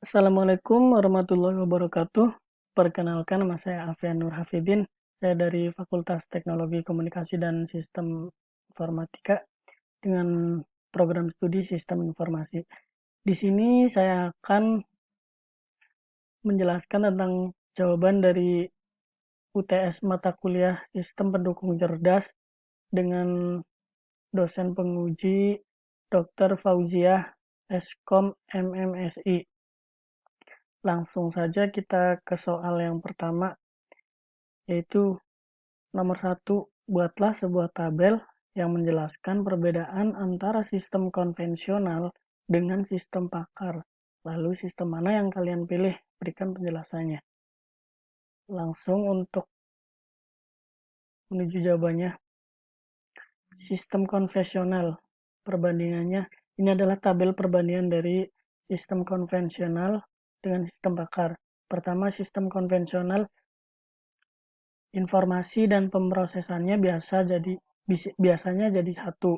Assalamualaikum warahmatullahi wabarakatuh. Perkenalkan, nama saya Alfian Nur Hafidin. Saya dari Fakultas Teknologi Komunikasi dan Sistem Informatika dengan program studi Sistem Informasi. Di sini saya akan menjelaskan tentang jawaban dari UTS mata kuliah Sistem Pendukung Cerdas dengan dosen penguji Dr. Fauziah Eskom MMSI. Langsung saja kita ke soal yang pertama, yaitu nomor 1, buatlah sebuah tabel yang menjelaskan perbedaan antara sistem konvensional dengan sistem pakar. Lalu sistem mana yang kalian pilih? Berikan penjelasannya. Langsung untuk menuju jawabannya. Sistem konvensional, perbandingannya, ini adalah tabel perbandingan dari sistem konvensional dengan sistem pakar. Pertama, sistem konvensional, informasi dan pemrosesannya biasanya jadi satu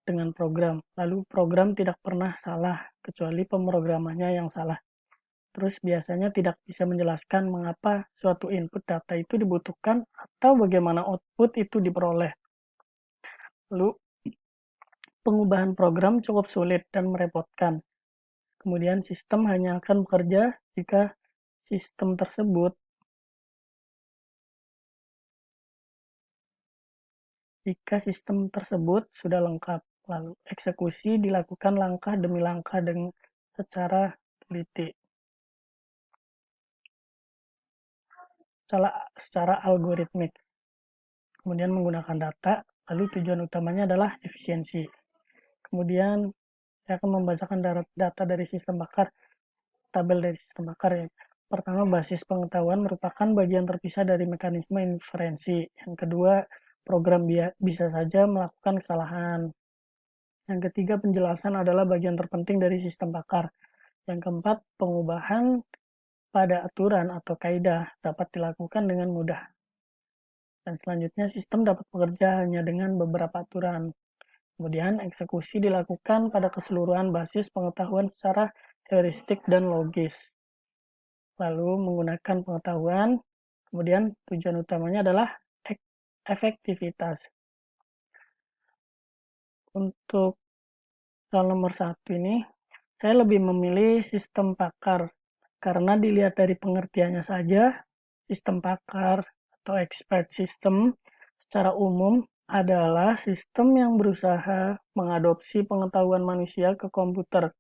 dengan program. Lalu program tidak pernah salah, kecuali pemrogramannya yang salah. Terus biasanya tidak bisa menjelaskan mengapa suatu input data itu dibutuhkan atau bagaimana output itu diperoleh. Lalu pengubahan program cukup sulit dan merepotkan. Kemudian sistem hanya akan bekerja jika sistem tersebut sudah lengkap. Lalu eksekusi dilakukan langkah demi langkah dengan secara teliti. Secara algoritmik. Kemudian menggunakan data, lalu tujuan utamanya adalah efisiensi. Kemudian saya akan membacakan data dari sistem bakar, tabel dari sistem bakar ya. Pertama, basis pengetahuan merupakan bagian terpisah dari mekanisme inferensi. Yang kedua, program bisa saja melakukan kesalahan. Yang ketiga, penjelasan adalah bagian terpenting dari sistem bakar. Yang keempat, pengubahan pada aturan atau kaidah dapat dilakukan dengan mudah. Dan selanjutnya, sistem dapat bekerja hanya dengan beberapa aturan. Kemudian, eksekusi dilakukan pada keseluruhan basis pengetahuan secara heuristik dan logis. Lalu, menggunakan pengetahuan, kemudian tujuan utamanya adalah efektivitas. Untuk soal nomor 1 ini, saya lebih memilih sistem pakar, karena dilihat dari pengertiannya saja, sistem pakar atau expert system secara umum adalah sistem yang berusaha mengadopsi pengetahuan manusia ke komputer,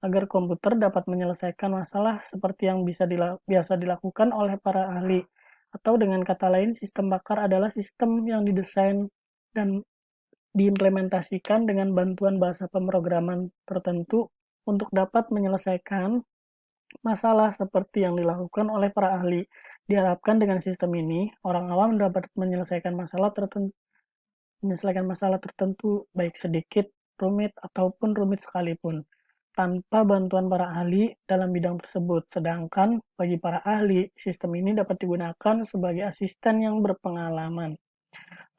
agar komputer dapat menyelesaikan masalah seperti yang biasa dilakukan oleh para ahli. Atau dengan kata lain, sistem pakar adalah sistem yang didesain dan diimplementasikan dengan bantuan bahasa pemrograman tertentu untuk dapat menyelesaikan masalah seperti yang dilakukan oleh para ahli. Diharapkan dengan sistem ini, orang awam dapat menyelesaikan masalah tertentu, baik sedikit, rumit, ataupun rumit sekalipun, tanpa bantuan para ahli dalam bidang tersebut. Sedangkan bagi para ahli, sistem ini dapat digunakan sebagai asisten yang berpengalaman.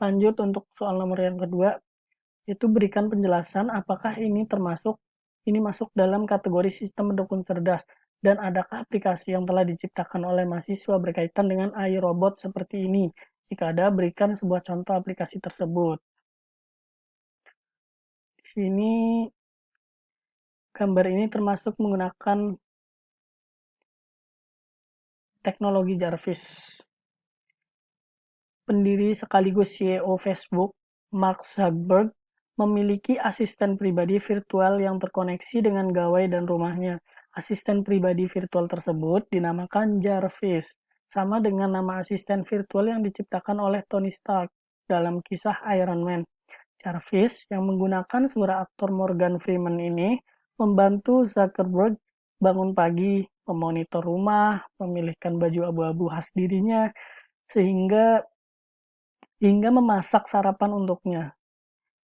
Lanjut untuk soal nomor yang kedua, itu berikan penjelasan apakah ini masuk dalam kategori sistem pendukung cerdas, dan adakah aplikasi yang telah diciptakan oleh mahasiswa berkaitan dengan AI robot seperti ini. Jika ada, berikan sebuah contoh aplikasi tersebut. Di sini gambar ini termasuk menggunakan teknologi Jarvis. Pendiri sekaligus CEO Facebook, Mark Zuckerberg, memiliki asisten pribadi virtual yang terkoneksi dengan gawai dan rumahnya. Asisten pribadi virtual tersebut dinamakan Jarvis, sama dengan nama asisten virtual yang diciptakan oleh Tony Stark dalam kisah Iron Man. Jarvis yang menggunakan suara aktor Morgan Freeman ini membantu Zuckerberg bangun pagi, memonitor rumah, memilihkan baju abu-abu khas dirinya, hingga memasak sarapan untuknya.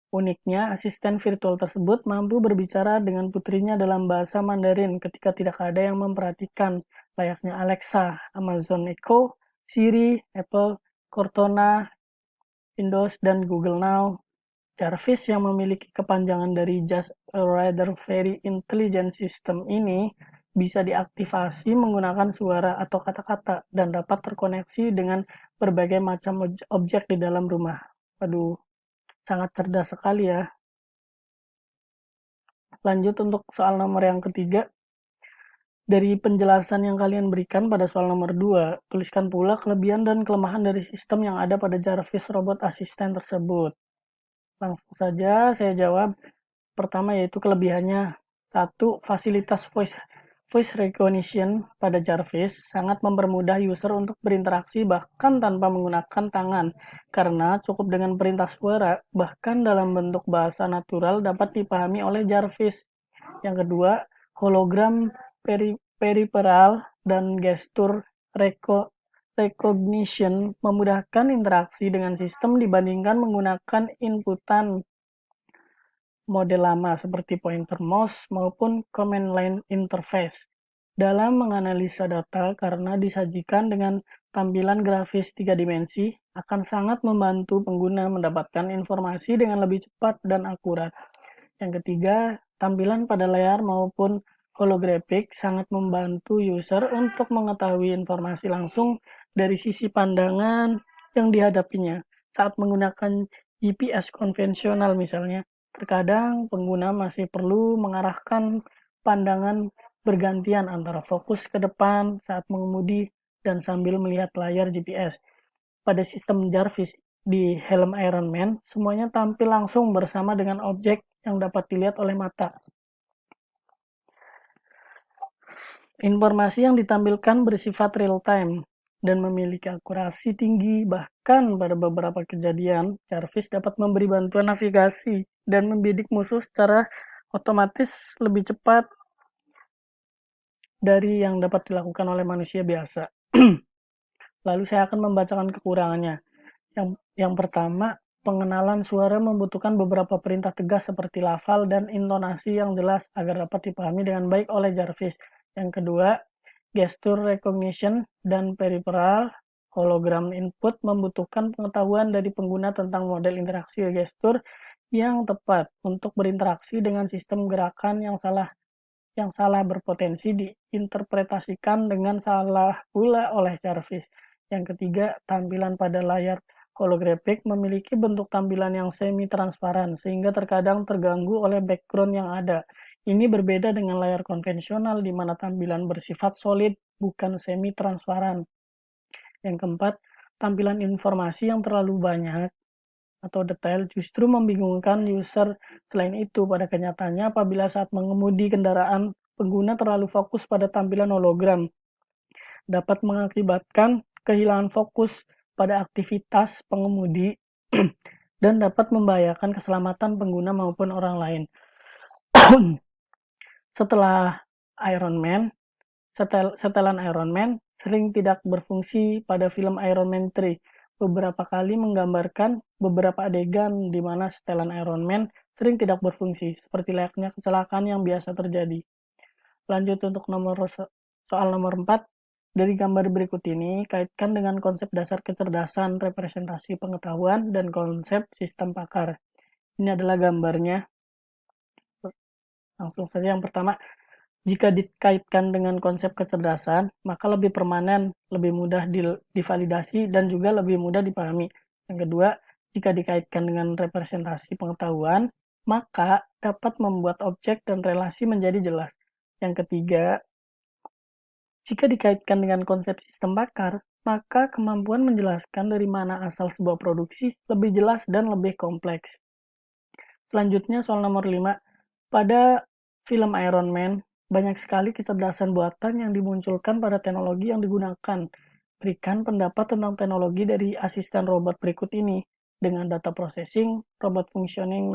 Uniknya, asisten virtual tersebut mampu berbicara dengan putrinya dalam bahasa Mandarin ketika tidak ada yang memperhatikan, layaknya Alexa, Amazon Echo, Siri, Apple, Cortana, Windows, dan Google Now. Jarvis yang memiliki kepanjangan dari Just a Rather Very Intelligent System ini bisa diaktifasi menggunakan suara atau kata-kata dan dapat terkoneksi dengan berbagai macam objek di dalam rumah. Waduh, sangat cerdas sekali ya. Lanjut untuk soal nomor yang ketiga. Dari penjelasan yang kalian berikan pada soal nomor 2, tuliskan pula kelebihan dan kelemahan dari sistem yang ada pada Jarvis robot asisten tersebut. Langsung saja saya jawab. Pertama yaitu kelebihannya. Satu, fasilitas voice recognition pada Jarvis sangat mempermudah user untuk berinteraksi bahkan tanpa menggunakan tangan, karena cukup dengan perintah suara, bahkan dalam bentuk bahasa natural dapat dipahami oleh Jarvis. Yang kedua, hologram peripheral dan gestur recognition memudahkan interaksi dengan sistem dibandingkan menggunakan inputan model lama seperti pointer mouse maupun command line interface dalam menganalisa data, karena disajikan dengan tampilan grafis 3 dimensi akan sangat membantu pengguna mendapatkan informasi dengan lebih cepat dan akurat. Yang ketiga, tampilan pada layar maupun holographic sangat membantu user untuk mengetahui informasi langsung dari sisi pandangan yang dihadapinya saat menggunakan GPS konvensional misalnya. Terkadang pengguna masih perlu mengarahkan pandangan bergantian antara fokus ke depan saat mengemudi dan sambil melihat layar GPS. Pada sistem Jarvis di helm Iron Man, semuanya tampil langsung bersama dengan objek yang dapat dilihat oleh mata. Informasi yang ditampilkan bersifat real-time dan memiliki akurasi tinggi, bahkan pada beberapa kejadian, Jarvis dapat memberi bantuan navigasi dan membidik musuh secara otomatis lebih cepat dari yang dapat dilakukan oleh manusia biasa. Lalu saya akan membacakan kekurangannya. Yang pertama, pengenalan suara membutuhkan beberapa perintah tegas seperti lafal dan intonasi yang jelas agar dapat dipahami dengan baik oleh Jarvis. Yang kedua, gesture recognition dan peripheral hologram input membutuhkan pengetahuan dari pengguna tentang model interaksi gestur yang tepat untuk berinteraksi dengan sistem gerakan yang salah berpotensi diinterpretasikan dengan salah pula oleh Jarvis. Yang ketiga, tampilan pada layar holographic memiliki bentuk tampilan yang semi-transparan sehingga terkadang terganggu oleh background yang ada. Ini berbeda dengan layar konvensional di mana tampilan bersifat solid, bukan semi-transparan. Yang keempat, tampilan informasi yang terlalu banyak atau detail justru membingungkan user. Selain itu, pada kenyataannya apabila saat mengemudi kendaraan, pengguna terlalu fokus pada tampilan hologram, dapat mengakibatkan kehilangan fokus pada aktivitas pengemudi dan dapat membahayakan keselamatan pengguna maupun orang lain. Setelan Iron Man sering tidak berfungsi pada film Iron Man 3. Beberapa kali menggambarkan beberapa adegan di mana setelan Iron Man sering tidak berfungsi, seperti layaknya kecelakaan yang biasa terjadi. Lanjut untuk soal nomor 4. Dari gambar berikut ini, kaitkan dengan konsep dasar kecerdasan, representasi pengetahuan, dan konsep sistem pakar. Ini adalah gambarnya. Langsung saja yang pertama, jika dikaitkan dengan konsep kecerdasan, maka lebih permanen, lebih mudah divalidasi, dan juga lebih mudah dipahami. Yang kedua, jika dikaitkan dengan representasi pengetahuan, maka dapat membuat objek dan relasi menjadi jelas. Yang ketiga, jika dikaitkan dengan konsep sistem bakar, maka kemampuan menjelaskan dari mana asal sebuah produksi lebih jelas dan lebih kompleks. Selanjutnya soal nomor 5. Pada film Iron Man, banyak sekali kecerdasan buatan yang dimunculkan pada teknologi yang digunakan. Berikan pendapat tentang teknologi dari asisten robot berikut ini dengan data processing, robot functioning,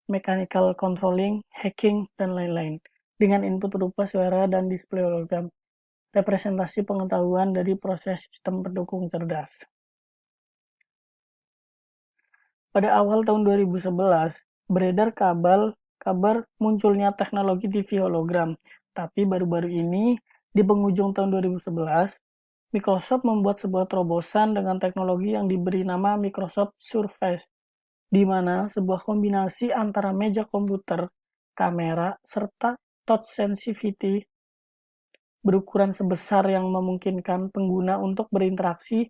mechanical controlling, hacking, dan lain-lain. Dengan input berupa suara dan display hologram. Representasi pengetahuan dari proses sistem pendukung cerdas. Pada awal tahun 2011, beredar kabar munculnya teknologi TV hologram. Tapi baru-baru ini, di penghujung tahun 2011, Microsoft membuat sebuah terobosan dengan teknologi yang diberi nama Microsoft Surface, di mana sebuah kombinasi antara meja komputer, kamera, serta touch sensitivity berukuran sebesar yang memungkinkan pengguna untuk berinteraksi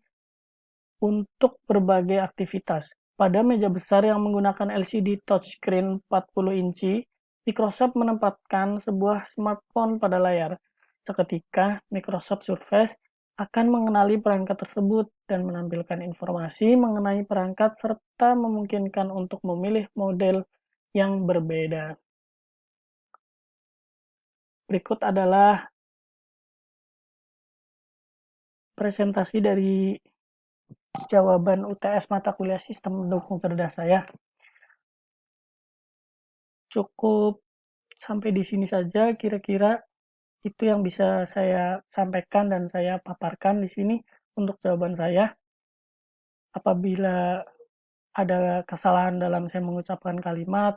untuk berbagai aktivitas. Pada meja besar yang menggunakan LCD touchscreen 40 inci, Microsoft menempatkan sebuah smartphone pada layar. Seketika, Microsoft Surface akan mengenali perangkat tersebut dan menampilkan informasi mengenai perangkat serta memungkinkan untuk memilih model yang berbeda. Berikut adalah presentasi dari jawaban UTS mata kuliah sistem mendukung cerdas saya. Cukup sampai di sini saja kira-kira itu yang bisa saya sampaikan dan saya paparkan di sini untuk jawaban saya. Apabila ada kesalahan dalam saya mengucapkan kalimat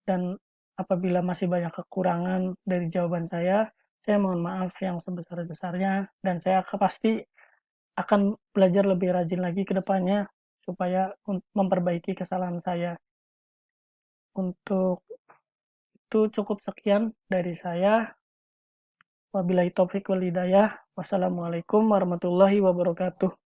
dan apabila masih banyak kekurangan dari jawaban saya mohon maaf yang sebesar-besarnya dan saya pasti akan belajar lebih rajin lagi ke depannya supaya memperbaiki kesalahan saya. Untuk itu cukup sekian dari saya. Wabillahi taufiq wal hidayah. Wassalamualaikum warahmatullahi wabarakatuh.